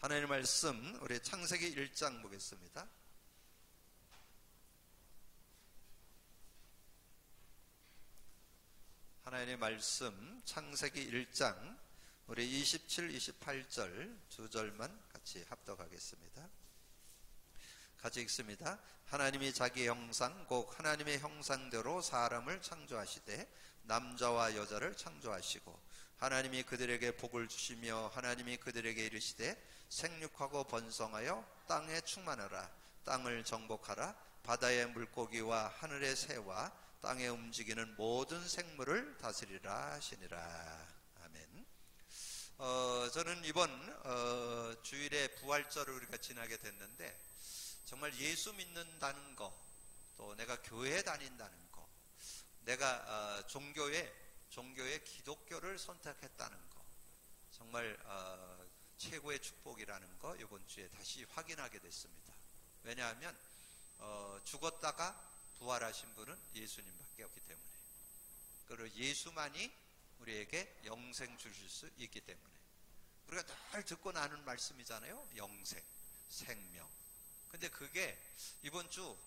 하나님의 말씀 우리 창세기 1장 보겠습니다. 하나님의 말씀 창세기 1장 우리 27, 28절 두 절만 같이 합독하겠습니다. 같이 읽습니다. 하나님이 자기 형상 곧 하나님의 형상대로 사람을 창조하시되 남자와 여자를 창조하시고 하나님이 그들에게 복을 주시며 하나님이 그들에게 이르시되 생육하고 번성하여 땅에 충만하라. 땅을 정복하라. 바다의 물고기와 하늘의 새와 땅에 움직이는 모든 생물을 다스리라 하시니라. 아멘. 저는 이번 주일에 부활절을 우리가 지나게 됐는데 정말 예수 믿는다는 거, 또 내가 교회에 다닌다는 거, 내가 종교의 기독교를 선택했다는 거, 정말 최고의 축복이라는 거 이번 주에 다시 확인하게 됐습니다. 왜냐하면 죽었다가 부활하신 분은 예수님밖에 없기 때문에, 그리고 예수만이 우리에게 영생 주실 수 있기 때문에, 우리가 늘 듣고 나는 말씀이잖아요. 영생, 생명. 근데 그게 이번 주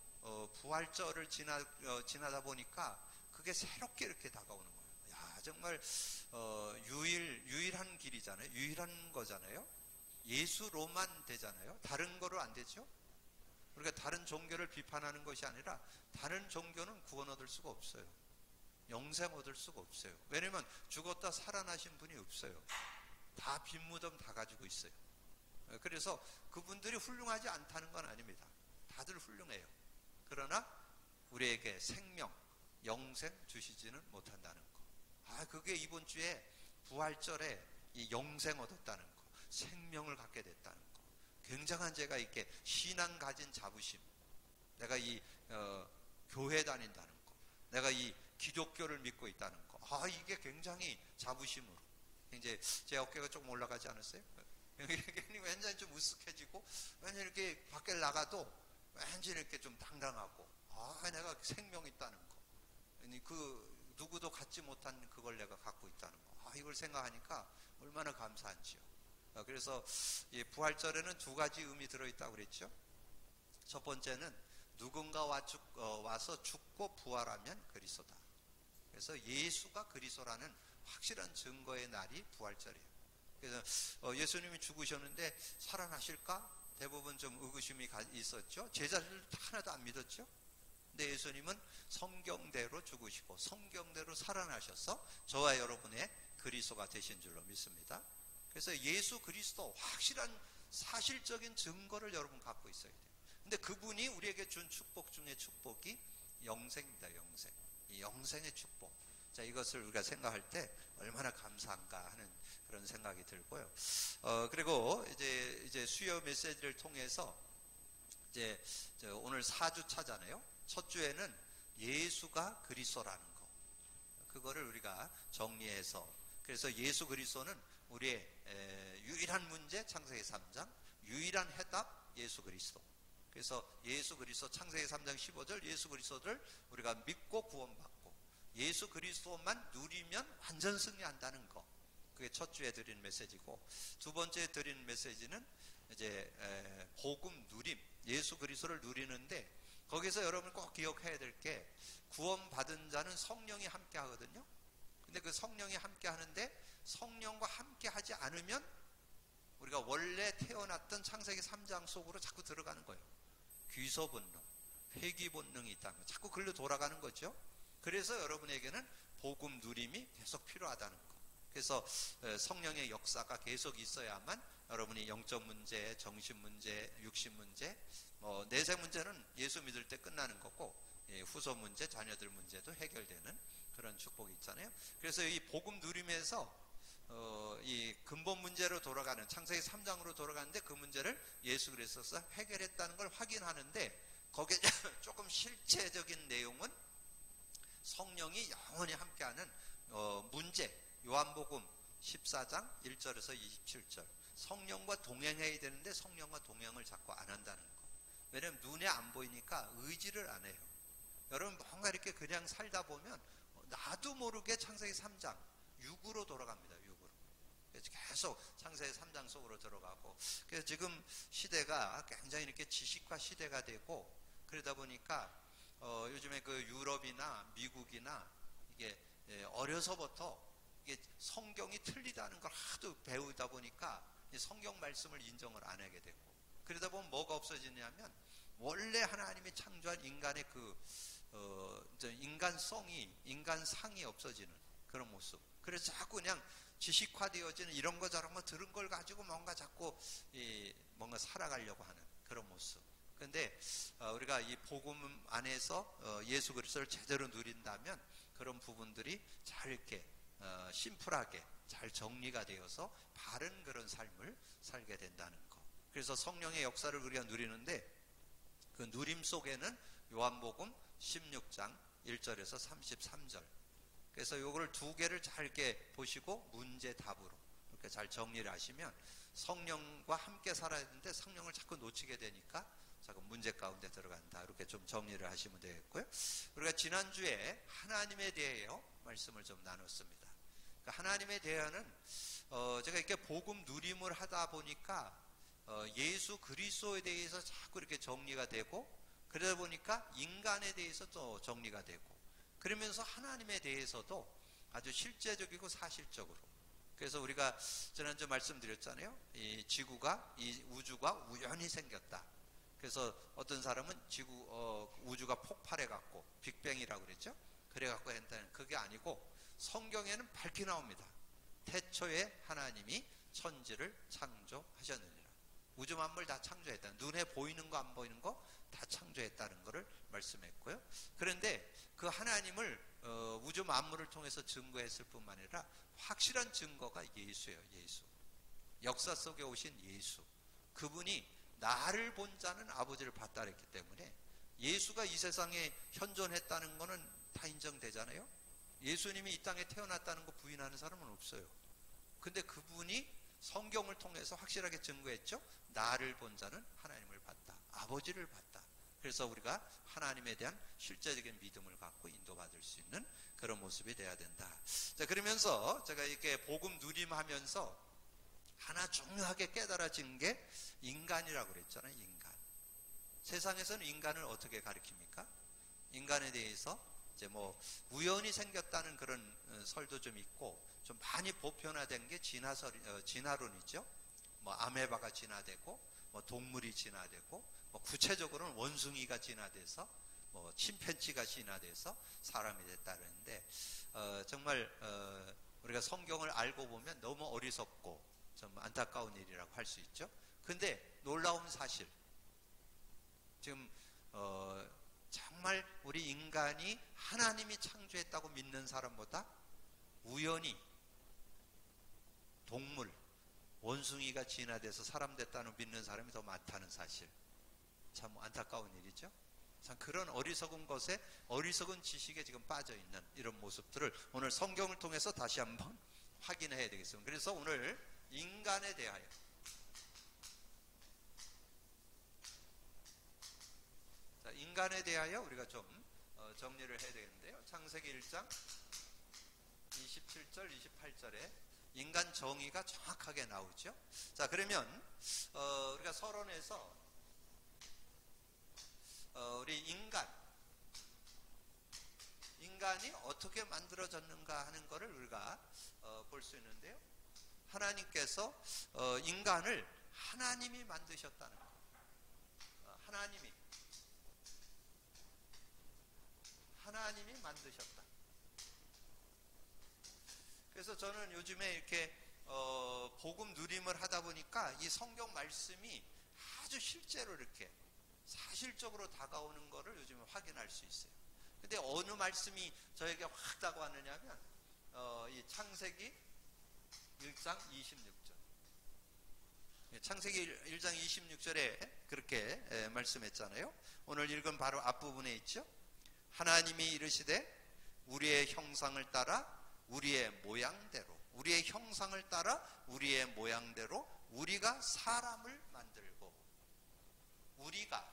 부활절을 지나다 보니까 그게 새롭게 이렇게 다가오는 거예요. 야, 정말 유일한 길이잖아요. 유일한 거잖아요. 예수로만 되잖아요. 다른 거로 안 되죠. 우리가 다른 종교를 비판하는 것이 아니라 다른 종교는 구원 얻을 수가 없어요. 영생 얻을 수가 없어요. 왜냐면 죽었다 살아나신 분이 없어요. 다 빈 무덤 다 가지고 있어요. 그래서 그분들이 훌륭하지 않다는 건 아닙니다. 다들 훌륭해요. 그러나 우리에게 생명, 영생 주시지는 못한다는 거. 그게 이번 주에 부활절에 이 영생 얻었다는 거, 생명을 갖게 됐다는 거. 굉장한 제가 이렇게 신앙 가진 자부심, 내가 이 교회 다닌다는 거, 내가 이 기독교를 믿고 있다는 거. 이게 굉장히 자부심으로. 이제 제 어깨가 조금 올라가지 않았어요? 왠지 좀 우스해지고, 왠지 이렇게 밖에 나가도 왠지 이렇게 좀 당당하고, 내가 생명이 있다는 거, 그 누구도 갖지 못한 그걸 내가 갖고 있다는 거. 이걸 생각하니까 얼마나 감사한지요. 그래서 이 부활절에는 두 가지 의미 들어있다고 그랬죠. 첫 번째는 누군가 와서 죽고 부활하면 그리스도다. 그래서 예수가 그리스도라는 확실한 증거의 날이 부활절이에요. 그래서 예수님이 죽으셨는데 살아나실까? 대부분 좀 의구심이 있었죠. 제자들도 하나도 안 믿었죠. 근데 예수님은 성경대로 죽으시고 성경대로 살아나셔서 저와 여러분의 그리스도가 되신 줄로 믿습니다. 그래서 예수 그리스도 확실한 사실적인 증거를 여러분 갖고 있어야 돼요. 근데 그분이 우리에게 준 축복 중에 축복이 영생입니다. 영생. 이 영생의 축복. 자, 이것을 우리가 생각할 때 얼마나 감사한가 하는 그런 생각이 들고요. 그리고 이제 수요 메시지를 통해서 이제 오늘 4주 차잖아요. 첫 주에는 예수가 그리스도라는 거, 그거를 우리가 정리해서, 그래서 예수 그리스도는 우리의 유일한 문제 창세기 3장, 유일한 해답 예수 그리스도. 그래서 예수 그리스도 창세기 3장 15절 예수 그리스도를 우리가 믿고 구원받고 예수 그리스도만 누리면 완전 승리한다는 거. 그게 첫 주에 드린 메시지고, 두 번째 드린 메시지는 이제 복음 누림, 예수 그리스도를 누리는데, 거기서 여러분 꼭 기억해야 될 게 구원받은 자는 성령이 함께 하거든요. 근데 그 성령이 함께 하는데 성령과 함께 하지 않으면 우리가 원래 태어났던 창세기 3장 속으로 자꾸 들어가는 거예요. 귀소 본능, 회귀 본능이 있다는 거, 자꾸 글로 돌아가는 거죠. 그래서 여러분에게는 복음 누림이 계속 필요하다는 거. 그래서 성령의 역사가 계속 있어야만 여러분이 영적 문제, 정신 문제, 육신 문제, 내세 문제는 예수 믿을 때 끝나는 거고, 후속 문제, 자녀들 문제도 해결되는 그런 축복이 있잖아요. 그래서 이 복음 누림에서 이 근본 문제로 돌아가는 창세기 3장으로 돌아가는데, 그 문제를 예수 그리스도가 해결했다는 걸 확인하는데, 거기에 조금 실체적인 내용은 성령이 영원히 함께하는 문제, 요한복음 14장 1절에서 27절, 성령과 동행해야 되는데 성령과 동행을 자꾸 안 한다는 거. 왜냐면 눈에 안 보이니까 의지를 안 해요. 여러분 뭔가 이렇게 그냥 살다 보면 나도 모르게 창세기 3장 육으로 돌아갑니다. 육으로. 계속 창세기 3장 속으로 들어가고, 그래서 지금 시대가 굉장히 이렇게 지식화 시대가 되고, 그러다 보니까 요즘에 그 유럽이나 미국이나 이게 어려서부터 이게 성경이 틀리다는 걸 하도 배우다 보니까 성경 말씀을 인정을 안 하게 되고, 그러다 보면 뭐가 없어지냐면 원래 하나님이 창조한 인간의 인간성이, 인간상이 없어지는 그런 모습. 그래서 자꾸 그냥 지식화되어지는 이런 거 저런 거 들은 걸 가지고 뭔가 자꾸 뭔가 살아가려고 하는 그런 모습. 그런데 우리가 이 복음 안에서 예수 그리스도를 제대로 누린다면 그런 부분들이 잘 이렇게 심플하게 잘 정리가 되어서 바른 그런 삶을 살게 된다는 것. 그래서 성령의 역사를 우리가 누리는데 그 누림 속에는 요한복음 16장 1절에서 33절. 그래서 요거를 두 개를 잘 이렇게 보시고 문제 답으로 이렇게 잘 정리를 하시면 성령과 함께 살아야 되는데 성령을 자꾸 놓치게 되니까 자꾸 문제 가운데 들어간다. 이렇게 좀 정리를 하시면 되겠고요. 우리가 지난주에 하나님에 대하여 말씀을 좀 나눴습니다. 그러니까 하나님에 대하여는 제가 이렇게 복음 누림을 하다 보니까 예수 그리스도에 대해서 자꾸 이렇게 정리가 되고, 그러다 보니까 인간에 대해서 또 정리가 되고, 그러면서 하나님에 대해서도 아주 실제적이고 사실적으로. 그래서 우리가 지난주 말씀드렸잖아요. 이 지구가, 이 우주가 우연히 생겼다. 그래서 어떤 사람은 우주가 폭발해갖고 빅뱅이라고 그랬죠. 그래갖고 했다는, 그게 아니고 성경에는 밝게 나옵니다. 태초에 하나님이 천지를 창조하셨느니라. 우주 만물 다 창조했다. 눈에 보이는 거 안 보이는 거 다 창조했다는 것을 말씀했고요. 그런데 그 하나님을 우주 만물을 통해서 증거했을 뿐만 아니라 확실한 증거가 예수예요. 예수. 역사 속에 오신 예수. 그분이 나를 본 자는 아버지를 봤다 그랬기 때문에 예수가 이 세상에 현존했다는 것은 다 인정되잖아요. 예수님이 이 땅에 태어났다는 거 부인하는 사람은 없어요. 근데 그분이 성경을 통해서 확실하게 증거했죠. 나를 본 자는 하나님을 봤다. 아버지를 봤다. 그래서 우리가 하나님에 대한 실제적인 믿음을 갖고 인도받을 수 있는 그런 모습이 돼야 된다. 자, 그러면서 제가 이렇게 복음 누림하면서 하나 중요하게 깨달아진 게 인간이라고 그랬잖아요. 인간. 세상에서는 인간을 어떻게 가리킵니까? 인간에 대해서 이제 뭐 우연히 생겼다는 그런 설도 좀 있고, 좀 많이 보편화된 게 진화론이죠. 뭐 아메바가 진화되고, 뭐 동물이 진화되고, 뭐 구체적으로는 원숭이가 진화돼서, 뭐 침팬지가 진화돼서 사람이 됐다는데, 정말 우리가 성경을 알고 보면 너무 어리석고 좀 안타까운 일이라고 할 수 있죠. 근데 놀라운 사실, 지금 정말 우리 인간이 하나님이 창조했다고 믿는 사람보다 우연히 동물, 원숭이가 진화돼서 사람 됐다는 믿는 사람이 더 많다는 사실, 참 안타까운 일이죠. 참 그런 어리석은 것에, 어리석은 지식에 지금 빠져있는 이런 모습들을 오늘 성경을 통해서 다시 한번 확인해야 되겠습니다. 그래서 오늘 인간에 대하여, 자, 인간에 대하여 우리가 좀 정리를 해야 되겠는데요. 창세기 1장 27절 28절에 인간 정의가 정확하게 나오죠. 자, 그러면 우리가 서론에서 우리 인간이 어떻게 만들어졌는가 하는 것을 우리가 볼 수 있는데요. 하나님께서 인간을 하나님이 만드셨다는 것. 하나님이 만드셨다. 그래서 저는 요즘에 이렇게 복음 누림을 하다 보니까 이 성경 말씀이 아주 실제로 이렇게 사실적으로 다가오는 것을 요즘에 확인할 수 있어요. 근데 어느 말씀이 저에게 확 다가왔느냐면 이 창세기 1장 26절. 창세기 1장 26절에 그렇게 말씀했잖아요. 오늘 읽은 바로 앞부분에 있죠. 하나님이 이르시되 우리의 형상을 따라 우리의 모양대로, 우리의 형상을 따라 우리의 모양대로 우리가 사람을 만들고, 우리가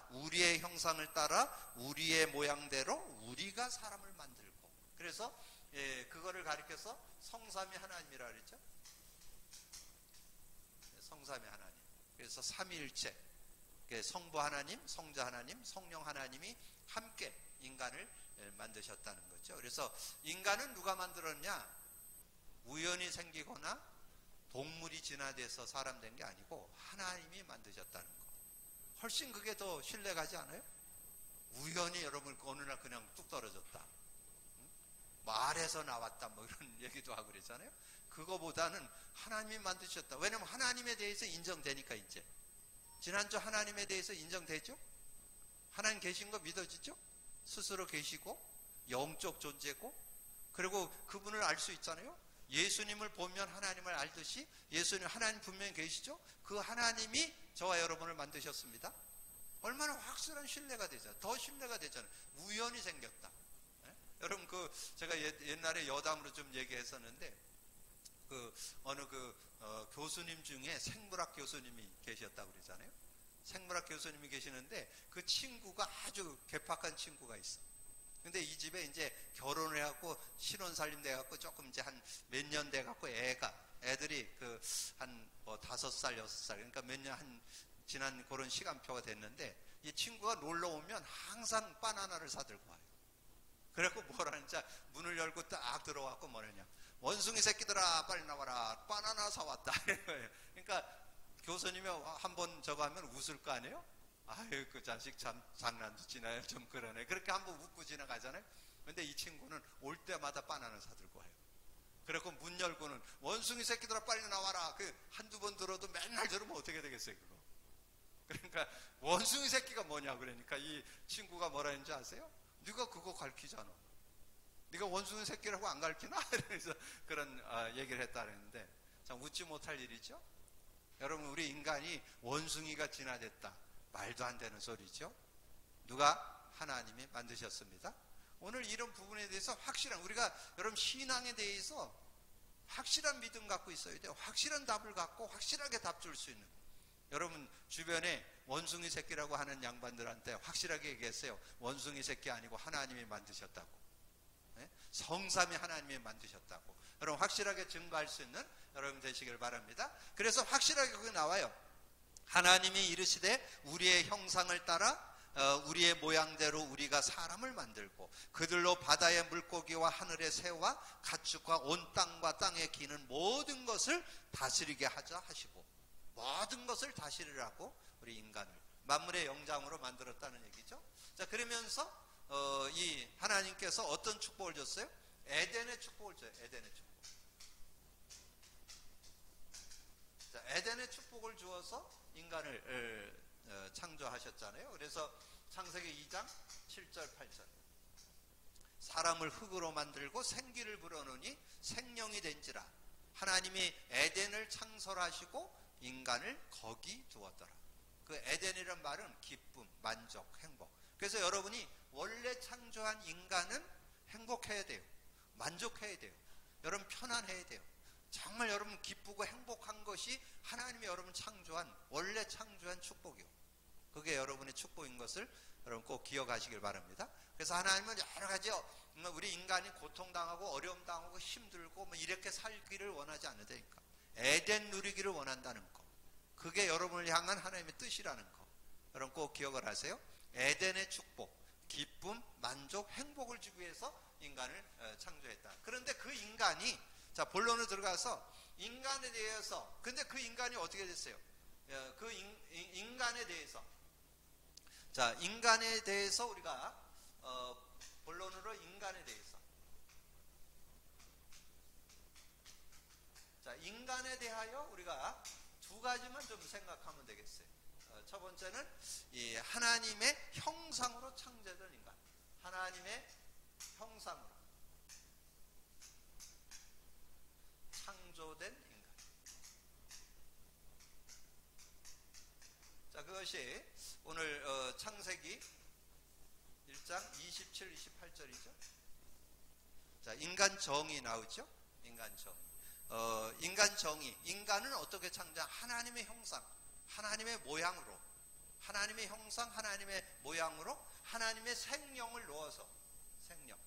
우리의 형상을 따라 우리의 모양대로 우리가 사람을 만들고. 그래서 예, 그거를 가리켜서 성삼위 하나님이라 그랬죠. 성삼위 하나님. 그래서 삼위일체. 성부 하나님, 성자 하나님, 성령 하나님이 함께 인간을 만드셨다는 거죠. 그래서 인간은 누가 만들었냐? 우연히 생기거나 동물이 진화돼서 사람 된 게 아니고 하나님이 만드셨다는 거. 훨씬 그게 더 신뢰가지 않아요? 우연히 여러분 어느 날 그냥 뚝 떨어졌다. 뭐 알에서 나왔다 뭐 이런 얘기도 하고 그러잖아요. 그거보다는 하나님이 만드셨다. 왜냐면 하나님에 대해서 인정되니까 이제. 지난주 하나님에 대해서 인정되죠? 하나님 계신 거 믿어지죠? 스스로 계시고 영적 존재고 그리고 그분을 알 수 있잖아요. 예수님을 보면 하나님을 알듯이 예수님 하나님 분명히 계시죠? 그 하나님이 저와 여러분을 만드셨습니다. 얼마나 확실한 신뢰가 되잖아요. 더 신뢰가 되잖아요. 우연히 생겼다. 네? 여러분 제가 옛날에 여담으로 좀 얘기했었는데 어느 교수님 중에 생물학 교수님이 계셨다고 그러잖아요. 생물학 교수님이 계시는데 그 친구가 아주 괴팍한 친구가 있어. 근데 이 집에 이제 결혼을 해갖고 신혼살림 돼갖고 조금 이제 한 몇 년 돼갖고 애들이 한 5살, 6살 그러니까 몇 년 지난 그런 시간표가 됐는데 이 친구가 놀러 오면 항상 바나나를 사들고 와요. 그래갖고 뭐라는지 문을 열고 딱 들어와갖고 뭐라냐. 원숭이 새끼들아 빨리 나와라 바나나 사왔다. 그러니까 교수님이 한번 저거 하면 웃을 거 아니에요? 아유 그 자식 참 장난도 치나요? 좀 그러네. 그렇게 한번 웃고 지나가잖아요. 근데 이 친구는 올 때마다 바나나 사들고 와요. 그래갖고 문 열고는 원숭이 새끼들아 빨리 나와라. 한두 번 들어도 맨날 들으면 어떻게 되겠어요 그거. 그러니까 원숭이 새끼가 뭐냐 그러니까 이 친구가 뭐라 했는지 아세요? 네가 그거 가르치잖아. 네가 원숭이 새끼라고 안 가르치나? 그래서 그런 얘기를 했다 그랬는데 참 웃지 못할 일이죠. 여러분 우리 인간이 원숭이가 진화됐다. 말도 안 되는 소리죠. 누가? 하나님이 만드셨습니다. 오늘 이런 부분에 대해서 확실한 우리가 여러분 신앙에 대해서 확실한 믿음 갖고 있어야 돼요. 확실한 답을 갖고 확실하게 답 줄 수 있는. 여러분 주변에 원숭이 새끼라고 하는 양반들한테 확실하게 얘기했어요. 원숭이 새끼 아니고 하나님이 만드셨다고. 네? 성삼위 하나님이 만드셨다고. 여러분 확실하게 증거할 수 있는 여러분 되시길 바랍니다. 그래서 확실하게 그게 나와요. 하나님이 이르시되 우리의 형상을 따라 우리의 모양대로 우리가 사람을 만들고 그들로 바다의 물고기와 하늘의 새와 가축과 온 땅과 땅에 기는 모든 것을 다스리게 하자 하시고 모든 것을 다스리라고 우리 인간을 만물의 영장으로 만들었다는 얘기죠. 자 그러면서 이 하나님께서 어떤 축복을 줬어요? 에덴의 축복을 줘요. 에덴의 축복. 자, 에덴의 축복을 주어서 인간을 창조하셨잖아요. 그래서 창세기 2장 7절 8절 사람을 흙으로 만들고 생기를 불어넣으니 생명이 된지라. 하나님이 에덴을 창설하시고 인간을 거기 두었더라. 그 에덴이란 말은 기쁨, 만족, 행복. 그래서 여러분이 원래 창조한 인간은 행복해야 돼요. 만족해야 돼요. 여러분 편안해야 돼요. 정말 여러분 기쁘고 행복한 것이 하나님이 여러분 창조한 원래 창조한 축복이요. 그게 여러분의 축복인 것을 여러분 꼭 기억하시길 바랍니다. 그래서 하나님은 여러 가지 우리 인간이 고통당하고 어려움 당하고 힘들고 뭐 이렇게 살기를 원하지 않으니까 에덴 누리기를 원한다는 거. 그게 여러분을 향한 하나님의 뜻이라는 거. 여러분 꼭 기억을 하세요. 에덴의 축복, 기쁨, 만족, 행복을 주기 위해서 인간을 창조했다. 그런데 그 인간이 자 본론으로 들어가서 인간에 대해서 근데 그 인간이 어떻게 됐어요? 그 인간에 대해서 자 인간에 대해서 우리가 본론으로 인간에 대해서 자 인간에 대하여 우리가 두 가지만 좀 생각하면 되겠어요. 첫 번째는 이 하나님의 형상으로 창조된 인간, 하나님의 형상으로 창조된 인간. 자, 그것이 오늘 창세기 1장 27, 28절이죠. 자, 인간 정의 나오죠. 인간 정의. 인간 정의. 인간은 어떻게 창조? 하나님의 형상, 하나님의 모양으로, 하나님의 형상, 하나님의 모양으로 하나님의 생명을 넣어서 생명.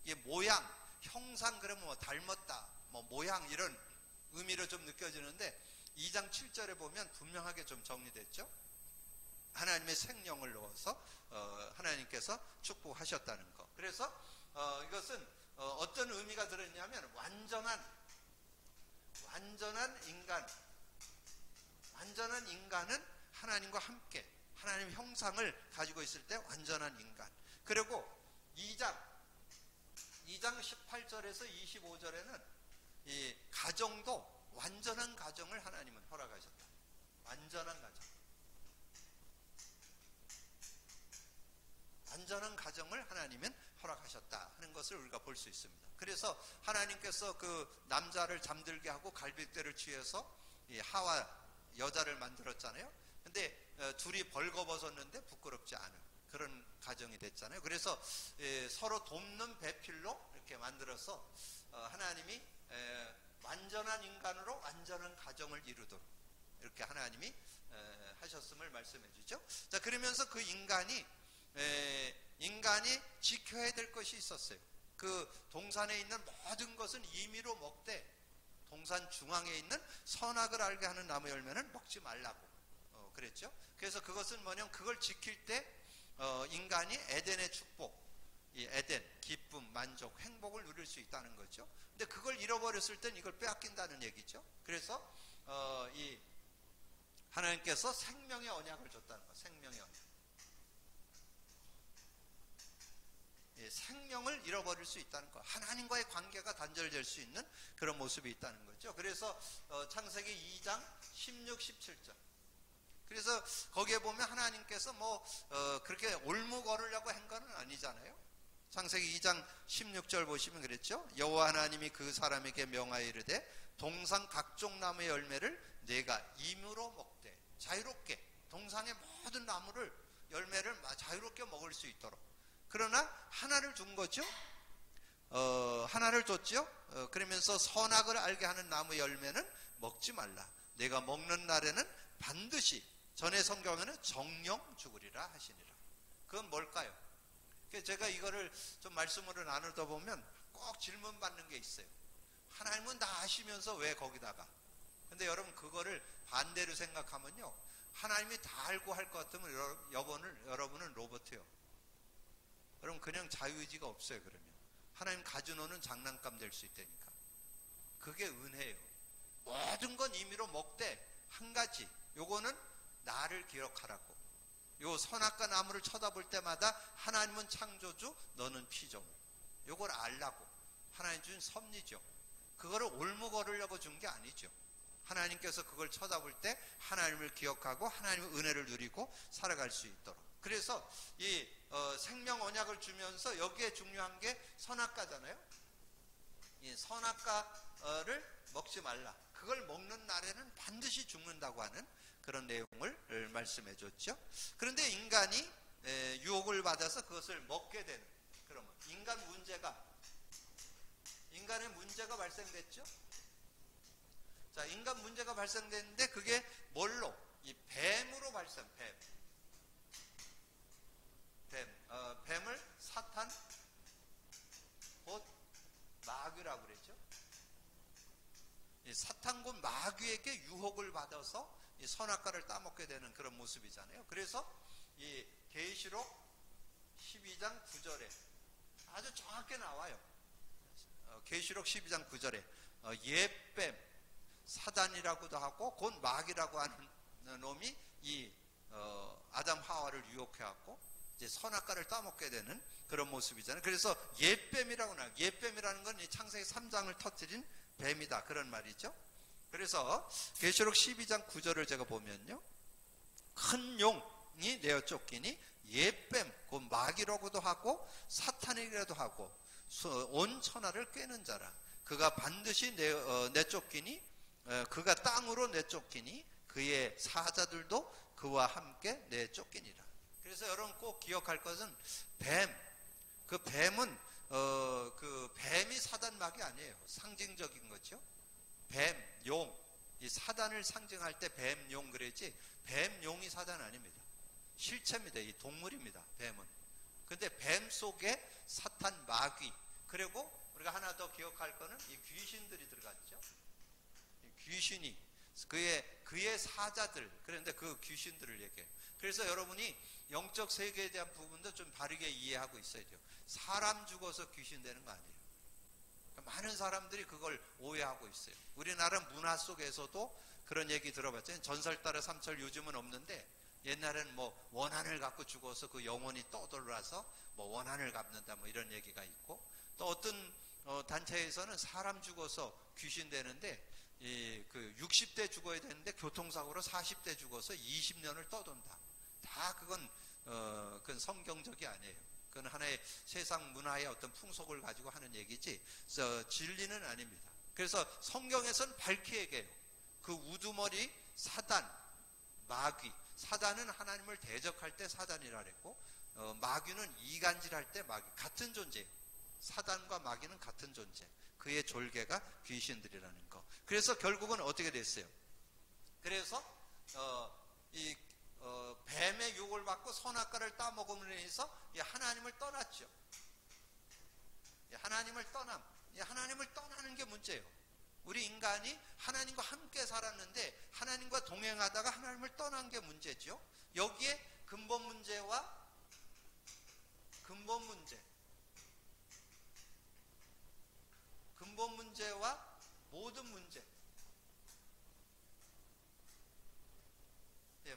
이 모양, 형상 그러면 뭐 닮았다, 뭐 모양 이런 의미로 좀 느껴지는데 2장 7절에 보면 분명하게 좀 정리됐죠. 하나님의 생명을 넣어서 하나님께서 축복하셨다는 거. 그래서 이것은 어떤 의미가 들었냐면 완전한 인간은 하나님과 함께 하나님의 형상을 가지고 있을 때 완전한 인간. 그리고 2장 18절에서 25절에는 이 가정도 완전한 가정을 하나님은 허락하셨다. 완전한 가정을 하나님은 허락하셨다 하는 것을 우리가 볼 수 있습니다. 그래서 하나님께서 그 남자를 잠들게 하고 갈빗대를 취해서 이 하와 여자를 만들었잖아요. 근데 둘이 벌거벗었는데 부끄럽지 않은 그런 가정이 됐잖아요. 그래서 서로 돕는 배필로 이렇게 만들어서 하나님이 완전한 인간으로 완전한 가정을 이루도록 이렇게 하나님이 하셨음을 말씀해 주죠. 자, 그러면서 그 인간이 지켜야 될 것이 있었어요. 그 동산에 있는 모든 것은 임의로 먹되 동산 중앙에 있는 선악을 알게 하는 나무 열매는 먹지 말라고 그랬죠. 그래서 그것은 뭐냐면 그걸 지킬 때 인간이 에덴의 축복, 이 에덴, 기쁨, 만족, 행복을 누릴 수 있다는 거죠. 근데 그걸 잃어버렸을 땐 이걸 빼앗긴다는 얘기죠. 그래서 이 하나님께서 생명의 언약을 줬다는 거. 생명의 언약. 생명을 잃어버릴 수 있다는 거. 하나님과의 관계가 단절될 수 있는 그런 모습이 있다는 거죠. 그래서 창세기 2장 16, 17절. 그래서 거기에 보면 하나님께서 그렇게 올무 걸으려고 한 건 아니잖아요. 창세기 2장 16절 보시면 그랬죠. 여호와 하나님이 그 사람에게 명하여 이르되 동산 각종 나무의 열매를 내가 임으로 먹되, 자유롭게 동산의 모든 나무를 열매를 자유롭게 먹을 수 있도록. 그러나 하나를 준 거죠. 하나를 줬죠. 그러면서 선악을 알게 하는 나무 열매는 먹지 말라. 내가 먹는 날에는 반드시, 전에 성경에는 정령 죽으리라 하시니라. 그건 뭘까요? 제가 이거를 좀 말씀으로 나누다 보면 꼭 질문 받는 게 있어요. 하나님은 다 아시면서 왜 거기다가? 근데 여러분 그거를 반대로 생각하면요, 하나님이 다 알고 할 것 같으면 여러분은 로봇이에요. 여러분 그냥 자유의지가 없어요. 그러면 하나님 가져놓는 장난감 될 수 있다니까. 그게 은혜예요. 모든 건 임의로 먹되 한 가지, 요거는 나를 기억하라고. 요 선악과 나무를 쳐다볼 때마다 하나님은 창조주, 너는 피조물. 요걸 알라고 하나님 준 섭리죠. 그거를 올무 걸으려고 준 게 아니죠. 하나님께서 그걸 쳐다볼 때 하나님을 기억하고 하나님의 은혜를 누리고 살아갈 수 있도록. 그래서 이 생명 언약을 주면서 여기에 중요한 게 선악과잖아요. 이 선악과를 먹지 말라. 그걸 먹는 날에는 반드시 죽는다고 하는 그런 내용을 말씀해 줬죠. 그런데 인간이 유혹을 받아서 그것을 먹게 되는, 그러면 인간의 문제가 발생됐죠. 자, 인간 문제가 발생됐는데 그게 뭘로? 이 뱀으로 뱀을 사탄, 곧 마귀라고 그랬죠. 이 사탄 곧 마귀에게 유혹을 받아서 이 선악과를 따먹게 되는 그런 모습이잖아요. 그래서 이 계시록 12장 9절에 아주 정확하게 나와요. 계시록 12장 9절에 옛뱀, 사단이라고도 하고 곧 마귀라고 하는 놈이 이 아담 하와를 유혹해갖고 이제 선악과를 따먹게 되는 그런 모습이잖아요. 그래서 옛뱀이라고 나와요. 옛뱀이라는 건 이 창세기 3장을 터뜨린 뱀이다, 그런 말이죠. 그래서 계시록 12장 9절을 제가 보면요, 큰 용이 내어 쫓기니 옛뱀, 곧 마귀라고도 하고 사탄이라도 하고 온 천하를 꿰는 자라. 그가 반드시 내쫓기니, 그가 땅으로 내쫓기니 그의 사자들도 그와 함께 내쫓기니라. 그래서 여러분 꼭 기억할 것은 그 뱀은 그 뱀이 사단 마귀 아니에요. 상징적인 거죠. 뱀, 용, 이 사단을 상징할 때 뱀, 용 그랬지, 뱀, 용이 사단 아닙니다. 실체입니다. 이 동물입니다. 뱀은. 근데 뱀 속에 사탄, 마귀, 그리고 우리가 하나 더 기억할 거는 이 귀신들이 들어갔죠. 이 귀신이 그의 사자들, 그런데 그 귀신들을 얘기해요. 그래서 여러분이 영적 세계에 대한 부분도 좀 바르게 이해하고 있어야 돼요. 사람 죽어서 귀신 되는 거 아니에요. 많은 사람들이 그걸 오해하고 있어요. 우리나라 문화 속에서도 그런 얘기 들어봤잖아요. 전설 따라 삼철 요즘은 없는데, 옛날에는 뭐 원한을 갖고 죽어서 그 영혼이 떠돌아서 뭐 원한을 갚는다 뭐 이런 얘기가 있고, 또 어떤 단체에서는 사람 죽어서 귀신 되는데, 그 60대 죽어야 되는데 교통사고로 40대 죽어서 20년을 떠돈다. 다 그건 성경적이 아니에요. 그건 하나의 세상 문화의 어떤 풍속을 가지고 하는 얘기지 진리는 아닙니다. 그래서 성경에서는 밝게 얘기해요. 그 우두머리 사단, 마귀, 사단은 하나님을 대적할 때 사단이라 그랬고, 마귀는 이간질할 때 마귀, 같은 존재예요. 사단과 마귀는 같은 존재. 그의 졸개가 귀신들이라는 거. 그래서 결국은 어떻게 됐어요? 그래서 뱀의 유혹을 받고 선악과를 따먹음으로 인해서 하나님을 떠났죠. 하나님을 떠나는 게 문제예요. 우리 인간이 하나님과 함께 살았는데 하나님과 동행하다가 하나님을 떠난 게 문제죠. 여기에 근본 문제와 모든 문제,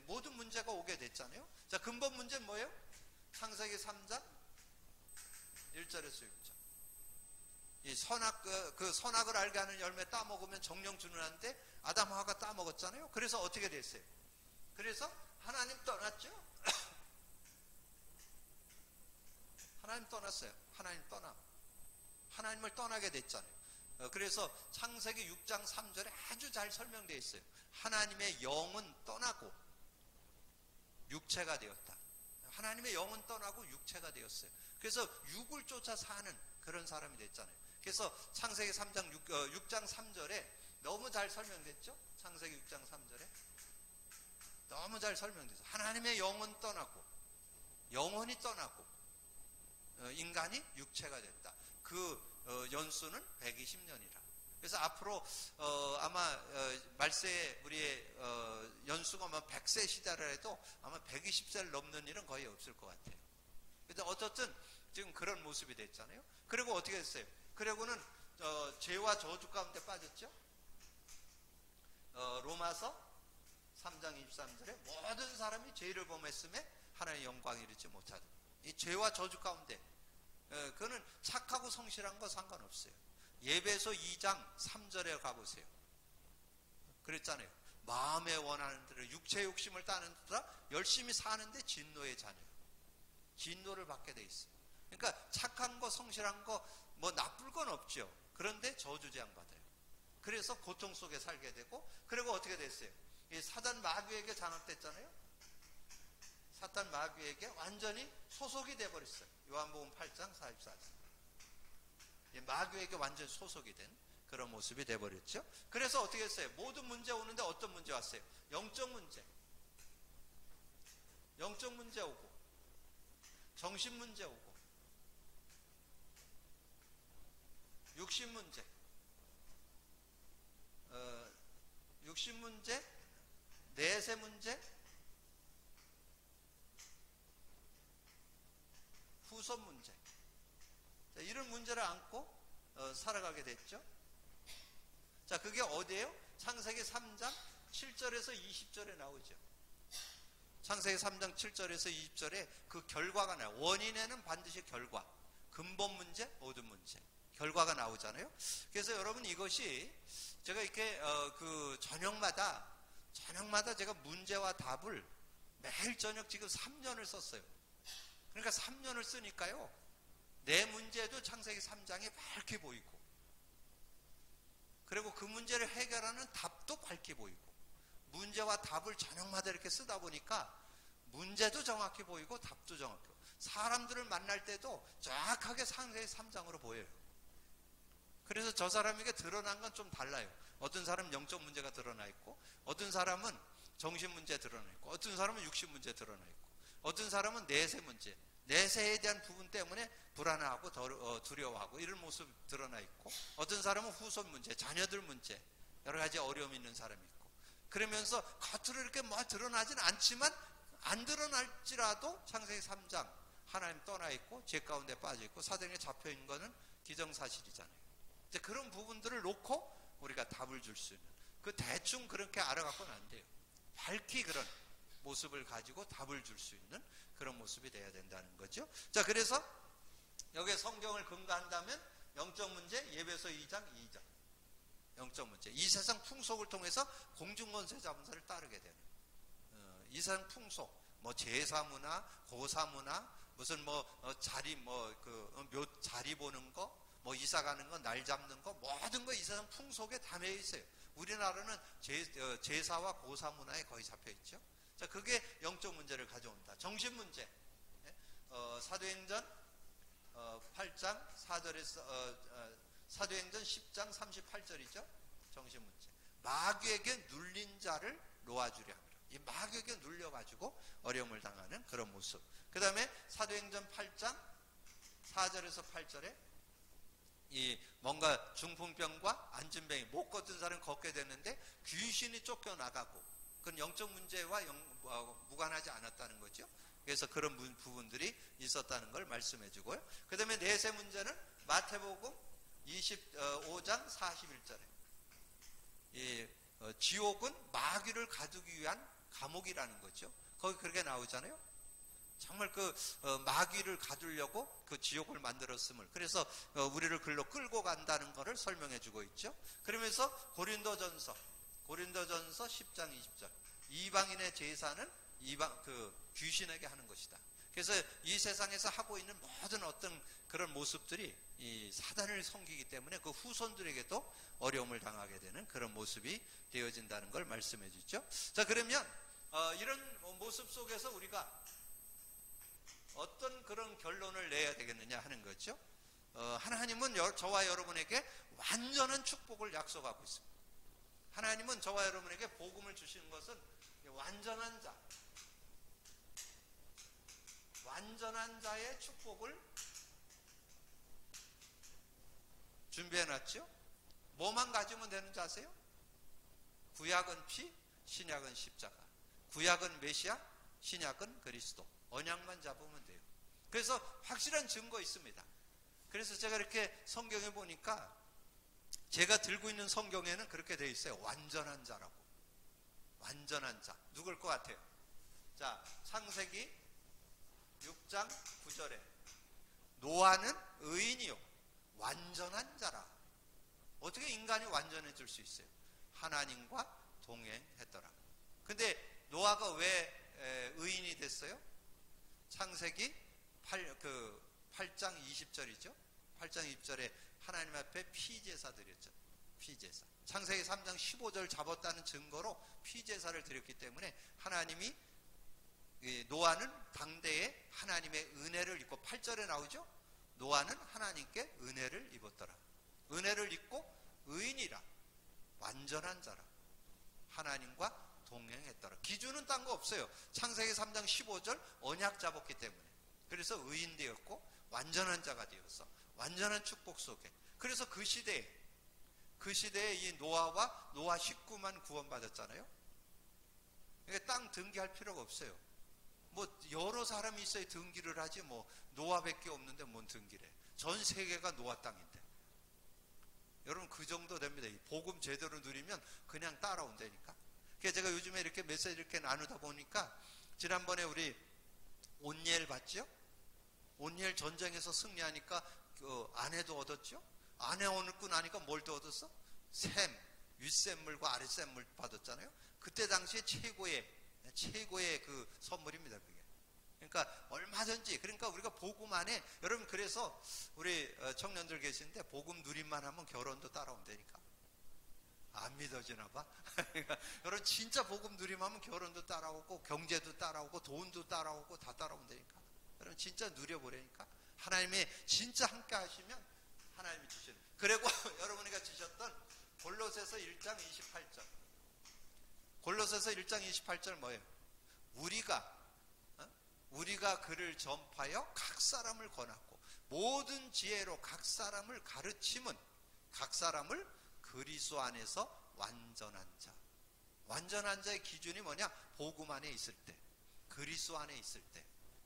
모든 문제가 오게 됐잖아요. 자, 근본 문제는 뭐예요? 창세기 3장 1절에서 6절. 이 선악을 알게 하는 열매 따먹으면 정령 준훈한데 아담 하와가 따먹었잖아요. 그래서 어떻게 됐어요? 그래서 하나님 떠났죠. 하나님 떠났어요. 하나님을 떠나게 됐잖아요. 그래서 창세기 6장 3절에 아주 잘 설명되어 있어요. 하나님의 영은 떠나고 육체가 되었다. 하나님의 영은 떠나고 육체가 되었어요. 그래서 육을 쫓아 사는 그런 사람이 됐잖아요. 그래서 창세기 6장 3절에 너무 잘 설명됐죠? 창세기 6장 3절에 너무 잘 설명됐어요. 하나님의 영은 떠나고 영혼이 떠나고 인간이 육체가 됐다. 그 연수는 120년이라. 그래서 앞으로 아마 말세에 우리의 연수가 아마 100세 시대라 해도 아마 120세를 넘는 일은 거의 없을 것 같아요. 근데 어쨌든 지금 그런 모습이 됐잖아요. 그리고 어떻게 됐어요? 그리고는 죄와 저주 가운데 빠졌죠. 로마서 3장 23절에 모든 사람이 죄를 범했음에 하나님의 영광에 이르지 못하다. 이 죄와 저주 가운데 그거는 착하고 성실한 거 상관없어요. 예배서 2장 3절에 가보세요. 그랬잖아요. 마음에 원하는 대로 육체 욕심을 따는 데라 열심히 사는데 진노의 자녀, 진노를 받게 돼 있어요. 그러니까 착한 거 성실한 거 뭐 나쁠 건 없죠. 그런데 저주재앙 받아요. 그래서 고통 속에 살게 되고, 그리고 어떻게 됐어요? 이 사단 마귀에게 장악됐잖아요. 사단 마귀에게 완전히 소속이 돼버렸어요. 요한복음 8장 44절. 마귀에게 완전히 소속이 된 그런 모습이 돼버렸죠. 그래서 어떻게 했어요? 모든 문제 오는데 어떤 문제 왔어요? 영적 문제 오고, 정신 문제 오고, 육신 문제, 내세 문제, 후손 문제. 자, 이런 문제를 안고 살아가게 됐죠. 자, 그게 어디예요? 창세기 3장 7절에서 20절에 나오죠. 창세기 3장 7절에서 20절에 그 결과가 나와요. 원인에는 반드시 결과, 근본 문제, 모든 문제, 결과가 나오잖아요. 그래서 여러분, 이것이 제가 이렇게 저녁마다 제가 문제와 답을 매일 저녁 지금 3년을 썼어요. 그러니까 3년을 쓰니까요, 내 문제도 창세기 3장에 밝게 보이고, 그리고 그 문제를 해결하는 답도 밝게 보이고, 문제와 답을 저녁마다 이렇게 쓰다 보니까 문제도 정확히 보이고 답도 정확히 보이고, 사람들을 만날 때도 정확하게 창세기 3장으로 보여요. 그래서 저 사람에게 드러난 건 좀 달라요. 어떤 사람은 영적 문제가 드러나 있고, 어떤 사람은 정신 문제 드러나 있고, 어떤 사람은 육신 문제 드러나 있고, 어떤 사람은 내세 문제, 내세에 대한 부분 때문에 불안하고 두려워하고 이런 모습 드러나 있고, 어떤 사람은 후손 문제, 자녀들 문제, 여러 가지 어려움이 있는 사람이 있고, 그러면서 겉으로 이렇게 뭐 드러나진 않지만, 안 드러날지라도 창세기 3장 하나님 떠나 있고 죄 가운데 빠져 있고 사단에 잡혀 있는 거는 기정사실이잖아요. 이제 그런 부분들을 놓고 우리가 답을 줄 수 있는, 그 대충 그렇게 알아갖고는 안 돼요. 밝히 그런 모습을 가지고 답을 줄 수 있는 그런 모습이 돼야 된다는 거죠. 자, 그래서 여기에 성경을 근거한다면 영적 문제, 예배서 2장 2절 영적 문제, 이 세상 풍속을 통해서 공중권세 잡은 자를 따르게 되는, 이 세상 풍속, 뭐 제사 문화, 고사 문화, 무슨 자리 묘 자리 보는 거, 뭐 이사 가는 거, 날 잡는 거, 모든 거 이 세상 풍속에 다 매여 있어요. 우리나라는 제사와 고사 문화에 거의 잡혀 있죠. 자, 그게 영적 문제를 가져온다. 정신 문제, 사도행전 8장 4절에서 사도행전 10장 38절이죠. 정신 문제. 마귀에게 눌린 자를 놓아주려 합니다. 이 마귀에게 눌려가지고 어려움을 당하는 그런 모습. 그 다음에 사도행전 8장 4절에서 8절에 이 뭔가 중풍병과 안진병이 못 걷던 사람은 걷게 됐는데 귀신이 쫓겨나가고, 그건 영적 문제와 무관하지 않았다는 거죠. 그래서 그런 부분들이 있었다는 걸 말씀해 주고요. 그 다음에 내세 문제는 마태복음 25장 41절에 이 지옥은 마귀를 가두기 위한 감옥이라는 거죠. 거기 그렇게 나오잖아요. 정말 마귀를 가두려고 그 지옥을 만들었음을, 그래서 우리를 글로 끌고 간다는 것을 설명해 주고 있죠. 그러면서 고린도전서 10장 20절, 이방인의 제사는 귀신에게 하는 것이다. 그래서 이 세상에서 하고 있는 모든 어떤 그런 모습들이 이 사단을 섬기기 때문에 그 후손들에게도 어려움을 당하게 되는 그런 모습이 되어진다는 걸 말씀해 주죠. 자, 그러면 이런 모습 속에서 우리가 어떤 그런 결론을 내야 되겠느냐 하는 거죠. 하나님은 저와 여러분에게 완전한 축복을 약속하고 있습니다. 하나님은 저와 여러분에게 복음을 주시는 것은 완전한 자의 축복을 준비해놨죠. 뭐만 가지면 되는 줄 아세요? 구약은 피, 신약은 십자가. 구약은 메시아, 신약은 그리스도. 언약만 잡으면 돼요. 그래서 확실한 증거 있습니다. 그래서 제가 이렇게 성경에 보니까 제가 들고 있는 성경에는 그렇게 되어 있어요. 완전한 자라고. 완전한 자. 누굴 것 같아요? 자, 창세기 6장 9절에 노아는 의인이요 완전한 자라. 어떻게 인간이 완전해질 수 있어요? 하나님과 동행했더라. 근데 노아가 왜 의인이 됐어요? 창세기 8장 20절이죠. 8장 20절에 하나님 앞에 피제사 드렸죠. 피제사. 창세기 3장 15절 잡았다는 증거로 피제사를 드렸기 때문에 하나님이, 노아는 당대에 하나님의 은혜를 입고, 8절에 나오죠. 노아는 하나님께 은혜를 입었더라. 은혜를 입고 의인이라, 완전한 자라, 하나님과 동행했더라. 기준은 딴 거 없어요. 창세기 3장 15절 언약 잡았기 때문에. 그래서 의인 되었고 완전한 자가 되었어. 완전한 축복 속에. 그래서 그 시대에 이 노아와 노아 식구만 구원받았잖아요. 그러니까 땅 등기할 필요가 없어요. 뭐 여러 사람이 있어야 등기를 하지, 뭐 노아밖에 없는데 뭔 등기래. 전 세계가 노아 땅인데. 여러분 그 정도 됩니다. 복음 제대로 누리면 그냥 따라온다니까. 그래서 제가 요즘에 이렇게 메시지 이렇게 나누다 보니까, 지난번에 우리 온니엘 봤죠? 온니엘 전쟁에서 승리하니까 아내도 얻었죠? 아내 얻고 나니까 뭘 또 얻었어? 윗샘물과 아랫샘물 받았잖아요. 그때 당시에 최고의 그 선물입니다, 그게. 그러니까 얼마든지, 그러니까 우리가 복음 안에, 여러분 그래서 우리 청년들 계시는데 복음 누림만 하면 결혼도 따라온다니까. 안 믿어지나 봐. 여러분 진짜 복음 누림하면 결혼도 따라오고 경제도 따라오고 돈도 따라오고 다 따라온다니까. 여러분 진짜 누려보라니까. 하나님이 진짜 함께 하시면 하나님이 주시는. 그리고 여러분이가 주셨던 골로새서 1장 28절. 골로새서 1장 28절 뭐예요? 우리가 우리가 그를 전파하여 각 사람을 권하고 모든 지혜로 각 사람을 가르침은 각 사람을 그리스도 안에서 완전한 자. 완전한 자의 기준이 뭐냐? 복음 안에 있을 때, 그리스도 안에 있을 때,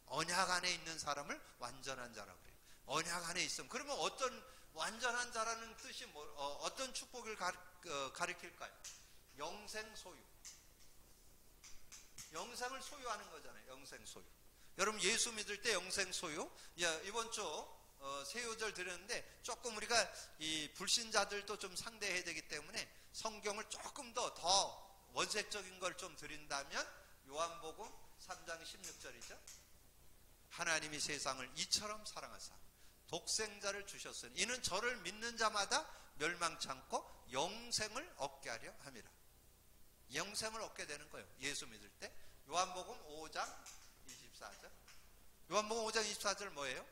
언약 안에 있는 사람을 완전한 자라고 그래요. 언약 안에 있으면, 그러면 어떤 완전한 자라는 뜻이 어떤 축복을 가리킬까요? 영생 소유. 영생을 소유하는 거잖아요. 영생 소유. 여러분 예수 믿을 때 영생 소유. 이번 주 세요절 드렸는데 조금 우리가 이 불신자들도 좀 상대해야 되기 때문에 성경을 조금 더 원색적인 걸 좀 드린다면 요한복음 3장 16절이죠. 하나님이 세상을 이처럼 사랑하사 독생자를 주셨으니 이는 저를 믿는 자마다 멸망치 않고 영생을 얻게 하려 함이라. 영생을 얻게 되는 거예요. 예수 믿을 때. 요한복음 5장 24절. 요한복음 5장 24절 뭐예요?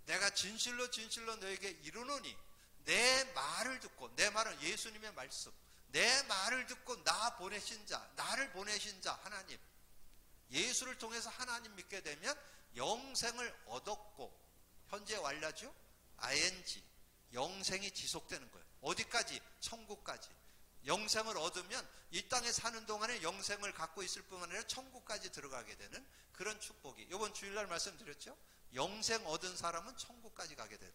내가 진실로 진실로 너에게 이르노니 내 말을 듣고, 내 말은 예수님의 말씀, 내 말을 듣고 나를 보내신 자 하나님, 예수를 통해서 하나님 믿게 되면 영생을 얻었고, 현재 완료죠? ing, 영생이 지속되는 거예요. 어디까지? 천국까지. 영생을 얻으면 이 땅에 사는 동안에 영생을 갖고 있을 뿐만 아니라 천국까지 들어가게 되는 그런 축복이, 이번 주일날 말씀드렸죠? 영생 얻은 사람은 천국까지 가게 되는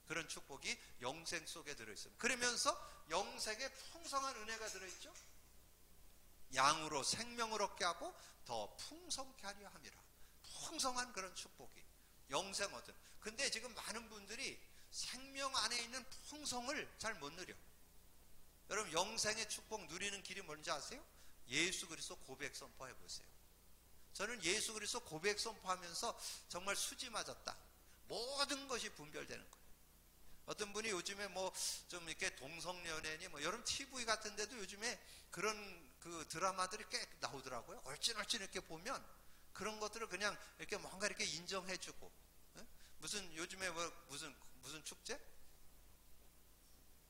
그런 축복이 영생 속에 들어있습니다. 그러면서 영생에 풍성한 은혜가 들어있죠? 양으로 생명을 얻게 하고 더 풍성케 하려 함이라. 풍성한 그런 축복이 영생 얻은. 근데 지금 많은 분들이 생명 안에 있는 풍성을 잘 못 누려. 여러분 영생의 축복 누리는 길이 뭔지 아세요? 예수 그리스도 고백 선포해 보세요. 저는 예수 그리스도 고백 선포하면서 정말 수지 맞았다. 모든 것이 분별되는 거예요. 어떤 분이 요즘에 좀 이렇게 동성연애니 여러분 TV 같은 데도 요즘에 그런 그 드라마들이 꽤 나오더라고요. 얼찐얼찐 이렇게 보면 그런 것들을 그냥 이렇게 뭔가 이렇게 인정해주고, 무슨 요즘에 무슨 축제?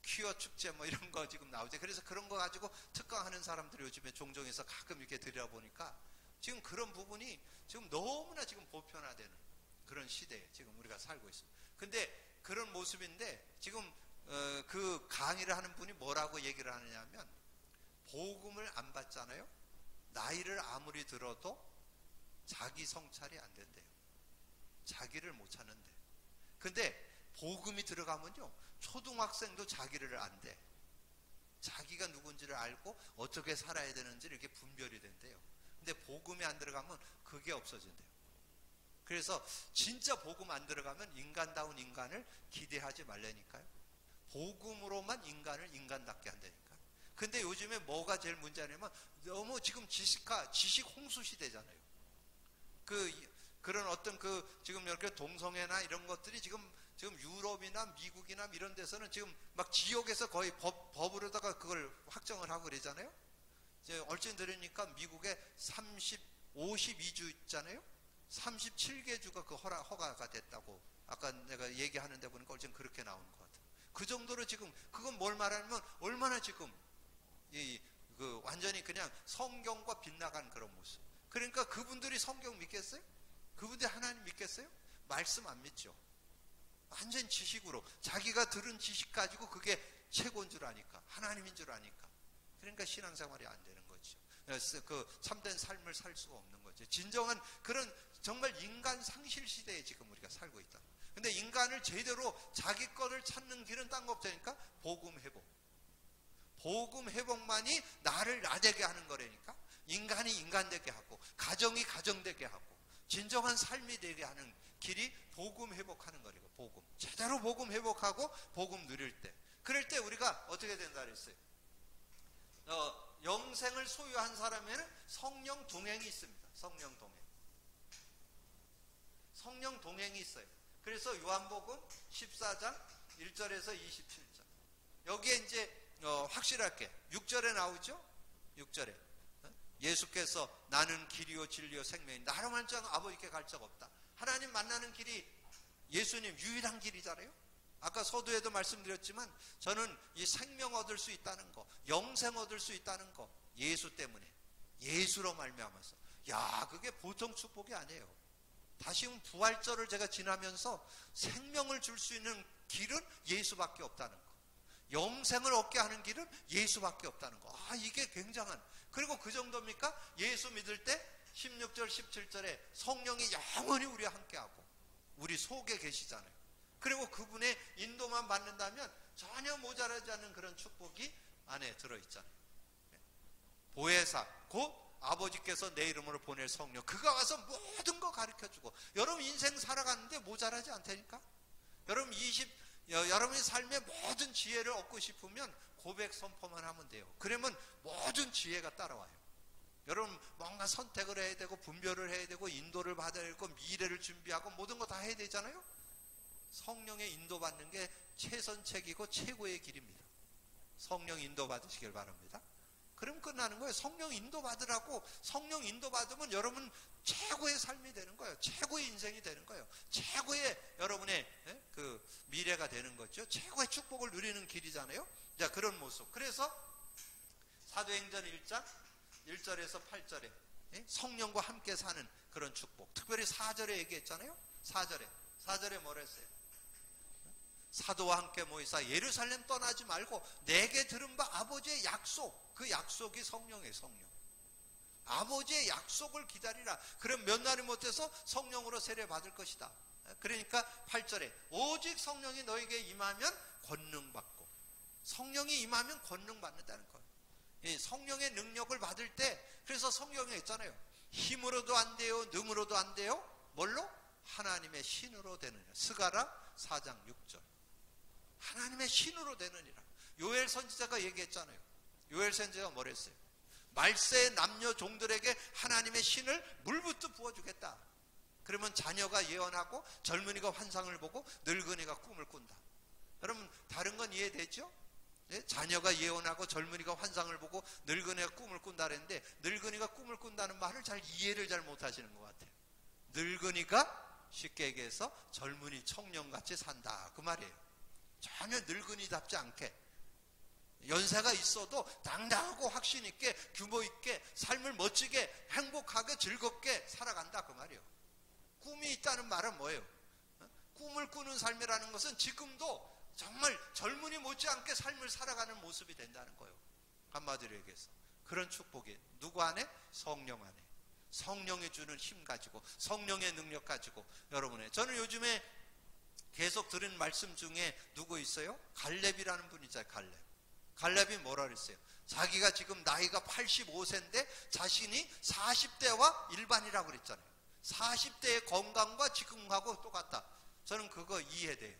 퀴어 축제 이런 거 지금 나오죠. 그래서 그런 거 가지고 특강하는 사람들이 요즘에 종종 해서 가끔 이렇게 들여다보니까 지금 그런 부분이 지금 너무나 지금 보편화되는 그런 시대에 지금 우리가 살고 있습니다. 근데 그런 모습인데 지금 그 강의를 하는 분이 뭐라고 얘기를 하느냐면, 복음을 안 받잖아요. 나이를 아무리 들어도 자기 성찰이 안 된대요. 자기를 못 찾는데. 근데 복음이 들어가면요, 초등학생도 자기를 안 돼. 자기가 누군지를 알고 어떻게 살아야 되는지를 이렇게 분별이 된대요. 근데 복음이 안 들어가면 그게 없어진대요. 그래서 진짜 복음 안 들어가면 인간다운 인간을 기대하지 말라니까요. 복음으로만 인간을 인간답게 한다니까. 근데 요즘에 뭐가 제일 문제냐면 너무 지금 지식 홍수 시대잖아요. 그런 어떤 지금 이렇게 동성애나 이런 것들이 지금 유럽이나 미국이나 이런 데서는 지금 막 지역에서 거의 법으로다가 그걸 확정을 하고 그러잖아요. 이제 얼핏 들으니까 미국에 52주 있잖아요. 37개 주가 허가가 됐다고 아까 내가 얘기하는데 보니까 얼핏 그렇게 나오는 것 같아요. 그 정도로 지금 그건 뭘 말하냐면 얼마나 지금 완전히 그냥 성경과 빗나간 그런 모습. 그러니까 그분들이 성경 믿겠어요? 그분들이 하나님 믿겠어요? 말씀 안 믿죠. 완전 지식으로 자기가 들은 지식 가지고 그게 최고인 줄 아니까, 하나님인 줄 아니까. 그러니까 신앙생활이 안 되는 거죠. 그 참된 삶을 살 수가 없는 거죠. 진정한 그런 정말 인간 상실 시대에 지금 우리가 살고 있다. 근데 인간을 제대로 자기 거를 찾는 길은 딴 거 없다니까. 복음 회복. 복음 회복만이 나를 나되게 하는 거라니까. 인간이 인간되게 하고 가정이 가정되게 하고 진정한 삶이 되게 하는 길이 복음 회복하는 거래요. 복음. 제대로 복음 회복하고 복음 누릴 때. 그럴 때 우리가 어떻게 된다 그랬어요? 영생을 소유한 사람에는 성령 동행이 있습니다. 성령 동행. 성령 동행이 있어요. 그래서 요한복음 14장 1절에서 27절. 여기에 이제 확실하게 6절에 나오죠? 6절에. 예수께서 나는 길이요 진리요 생명이 나로 한 장 아버지께 갈 적 없다. 하나님 만나는 길이 예수님 유일한 길이잖아요. 아까 서두에도 말씀드렸지만 저는 이 생명 얻을 수 있다는 거, 영생 얻을 수 있다는 거, 예수 때문에, 예수로 말미암아서. 야, 그게 보통 축복이 아니에요. 다시금 부활절을 제가 지나면서 생명을 줄 수 있는 길은 예수밖에 없다는 거. 영생을 얻게 하는 길은 예수밖에 없다는 거. 이게 굉장한. 그리고 그 정도입니까? 예수 믿을 때 16절 17절에 성령이 영원히 우리와 함께하고 우리 속에 계시잖아요. 그리고 그분의 인도만 받는다면 전혀 모자라지 않는 그런 축복이 안에 들어있잖아요. 보혜사, 곧 아버지께서 내 이름으로 보낼 성령, 그가 와서 모든 거 가르쳐주고. 여러분 인생 살아가는데 모자라지 않다니까. 여러분의 삶의 모든 지혜를 얻고 싶으면 고백 선포만 하면 돼요. 그러면 모든 지혜가 따라와요. 여러분 뭔가 선택을 해야 되고 분별을 해야 되고 인도를 받아야 되고 미래를 준비하고 모든 거 다 해야 되잖아요. 성령의 인도받는 게 최선책이고 최고의 길입니다. 성령 인도받으시길 바랍니다. 그럼 끝나는 거예요. 성령 인도받으라고. 성령 인도받으면 여러분 최고의 삶이 되는 거예요. 최고의 인생이 되는 거예요. 최고의 여러분의 그 미래가 되는 거죠. 최고의 축복을 누리는 길이잖아요. 자, 그런 모습. 그래서 사도행전 1장 1절에서 8절에 성령과 함께 사는 그런 축복. 특별히 4절에 얘기했잖아요. 4절에 뭐라 했어요? 사도와 함께 모이사 예루살렘 떠나지 말고 내게 들은 바 아버지의 약속, 그 약속이 성령이에요. 성령. 아버지의 약속을 기다리라. 그럼 몇 날이 못해서 성령으로 세례 받을 것이다. 그러니까 8절에 오직 성령이 너에게 임하면 권능 받고. 성령이 임하면 권능 받는다는 거예요. 이 성령의 능력을 받을 때, 그래서 성경에 있잖아요. 힘으로도 안 돼요, 능으로도 안 돼요. 뭘로? 하나님의 신으로 되느냐. 스가랴 4장 6절. 하나님의 신으로 되느니라. 요엘 선지자가 얘기했잖아요. 요엘 선지자가 뭐랬어요? 말세의 남녀 종들에게 하나님의 신을 물부터 부어주겠다. 그러면 자녀가 예언하고 젊은이가 환상을 보고 늙은이가 꿈을 꾼다. 여러분 다른 건 이해되죠? 네? 자녀가 예언하고 젊은이가 환상을 보고 늙은이가 꿈을 꾼다 그랬는데, 늙은이가 꿈을 꾼다는 말을 이해를 잘 못하시는 것 같아요. 늙은이가 쉽게 얘기해서 젊은이 청년같이 산다, 그 말이에요. 전혀 늙은이답지 않게 연세가 있어도 당당하고 확신 있게 규모 있게 삶을 멋지게 행복하게 즐겁게 살아간다, 그 말이에요. 꿈이 있다는 말은 뭐예요? 꿈을 꾸는 삶이라는 것은 지금도 정말 젊은이 못지않게 삶을 살아가는 모습이 된다는 거예요. 한마디로 얘기해서 그런 축복이 누구 안에? 성령 안에. 성령이 주는 힘 가지고, 성령의 능력 가지고. 여러분의, 저는 요즘에 계속 들은 말씀 중에 누구 있어요? 갈렙이라는 분 있잖아요. 갈렙이 뭐라 그랬어요? 자기가 지금 나이가 85세인데 자신이 40대와 일반이라고 그랬잖아요. 40대의 건강과 지금하고 똑같다. 저는 그거 이해돼요.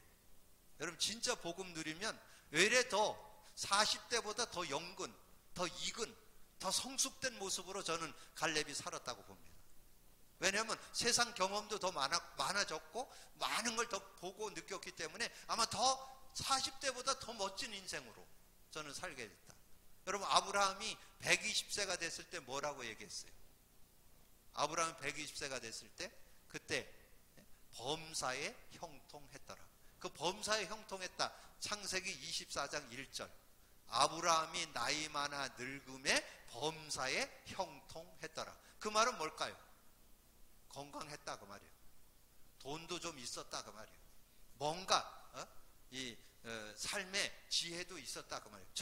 여러분 진짜 복음 누리면 외래 더 40대보다 더 영근, 더 익은, 더 성숙된 모습으로 저는 갈렙이 살았다고 봅니다. 왜냐하면 세상 경험도 더 많아졌고 많은 걸 더 보고 느꼈기 때문에 아마 더 40대보다 더 멋진 인생으로 저는 살게 됐다. 여러분 아브라함이 120세가 됐을 때 뭐라고 얘기했어요? 아브라함이 120세가 됐을 때 그때 범사에 형통했더라. 그 범사에 형통했다. 창세기 24장 1절. 아브라함이 나이 많아 늙음에 범사에 형통했더라. 그 말은 뭘까요? 건강했다 그 말이에요. 돈도 좀 있었다 그 말이에요. 뭔가 삶의 지혜도 있었다 그 말이에요.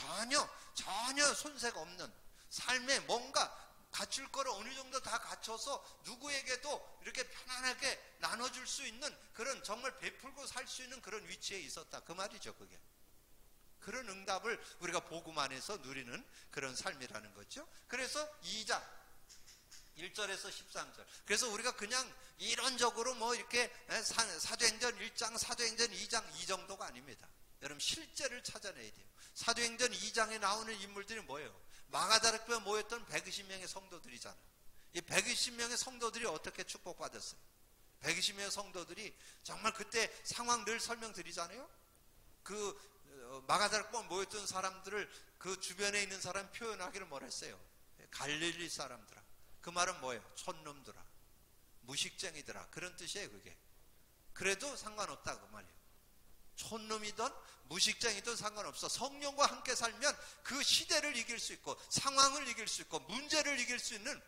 전혀 손색 없는 삶에 뭔가 갖출 거를 어느 정도 다 갖춰서 누구에게도 이렇게 편안하게 나눠줄 수 있는 그런, 정말 베풀고 살 수 있는 그런 위치에 있었다 그 말이죠. 그게 그런 응답을 우리가 복음 안에서 누리는 그런 삶이라는 거죠. 그래서 2장 1절에서 13절. 그래서 우리가 그냥 이론적으로 뭐 이렇게 사도행전 1장, 사도행전 2장 이 정도가 아닙니다. 여러분 실제를 찾아내야 돼요. 사도행전 2장에 나오는 인물들이 뭐예요? 마가다락교에 모였던 120명의 성도들이잖아요. 이 120명의 성도들이 어떻게 축복받았어요? 120명의 성도들이 정말 그때 상황 늘 설명드리잖아요. 그 마가다락교에 모였던 사람들을 그 주변에 있는 사람 표현하기를 뭐라 했어요? 갈릴리 사람들아. 그 말은 뭐예요? 촌놈들아, 무식쟁이들아, 그런 뜻이에요. 그게 그래도 상관없다 그 말이에요. 촌놈이든 무식쟁이든 상관없어. 성령과 함께 살면 그 시대를 이길 수 있고 상황을 이길 수 있고 문제를 이길 수 있는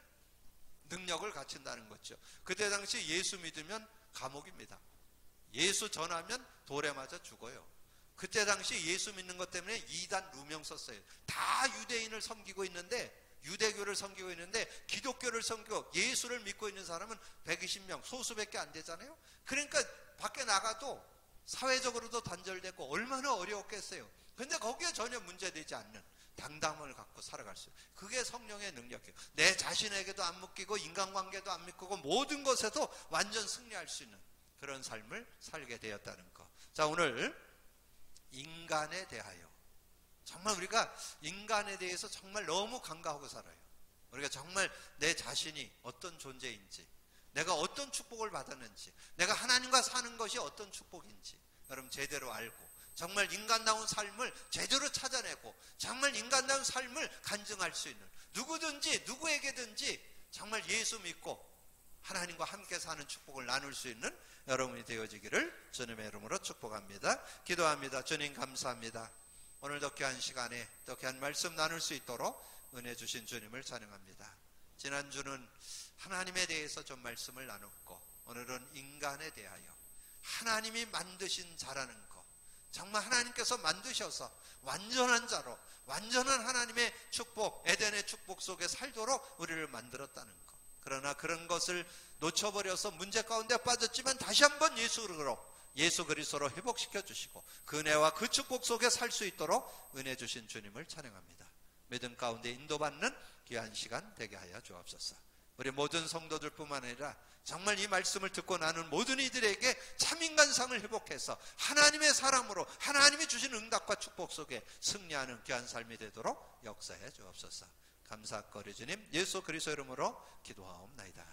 능력을 갖춘다는 거죠. 그때 당시 예수 믿으면 감옥입니다. 예수 전하면 돌에 맞아 죽어요. 그때 당시 예수 믿는 것 때문에 이단 누명 썼어요. 다 유대인을 섬기고 있는데, 유대교를 섬기고 있는데 기독교를 섬기고 예수를 믿고 있는 사람은 120명, 소수밖에 안 되잖아요. 그러니까 밖에 나가도 사회적으로도 단절되고 얼마나 어려웠겠어요. 근데 거기에 전혀 문제되지 않는 당당함을 갖고 살아갈 수 있어요. 그게 성령의 능력이에요. 내 자신에게도 안 묶이고 인간관계도 안 묶이고 모든 것에도 완전 승리할 수 있는 그런 삶을 살게 되었다는 것. 자, 오늘 인간에 대하여, 정말 우리가 인간에 대해서 정말 너무 간과하고 살아요. 우리가 정말 내 자신이 어떤 존재인지, 내가 어떤 축복을 받았는지, 내가 하나님과 사는 것이 어떤 축복인지 여러분 제대로 알고, 정말 인간다운 삶을 제대로 찾아내고 정말 인간다운 삶을 간증할 수 있는, 누구든지 누구에게든지 정말 예수 믿고 하나님과 함께 사는 축복을 나눌 수 있는 여러분이 되어지기를 주님의 이름으로 축복합니다. 기도합니다. 주님 감사합니다. 오늘도 귀한 시간에 또 귀한 말씀 나눌 수 있도록 은혜 주신 주님을 찬양합니다. 지난주는 하나님에 대해서 좀 말씀을 나눴고, 오늘은 인간에 대하여 하나님이 만드신 자라는 것, 정말 하나님께서 만드셔서 완전한 자로, 완전한 하나님의 축복, 에덴의 축복 속에 살도록 우리를 만들었다는 것. 그러나 그런 것을 놓쳐버려서 문제 가운데 빠졌지만 다시 한번 예수 그리스도로 회복시켜 주시고 그 은혜와 그 축복 속에 살 수 있도록 은혜 주신 주님을 찬양합니다. 믿음 가운데 인도받는 귀한 시간 되게 하여 주옵소서. 우리 모든 성도들뿐만 아니라 정말 이 말씀을 듣고 나는 모든 이들에게 참인간상을 회복해서 하나님의 사람으로 하나님이 주신 응답과 축복 속에 승리하는 귀한 삶이 되도록 역사해 주옵소서. 감사거리 주님 예수 그리스도 이름으로 기도하옵나이다.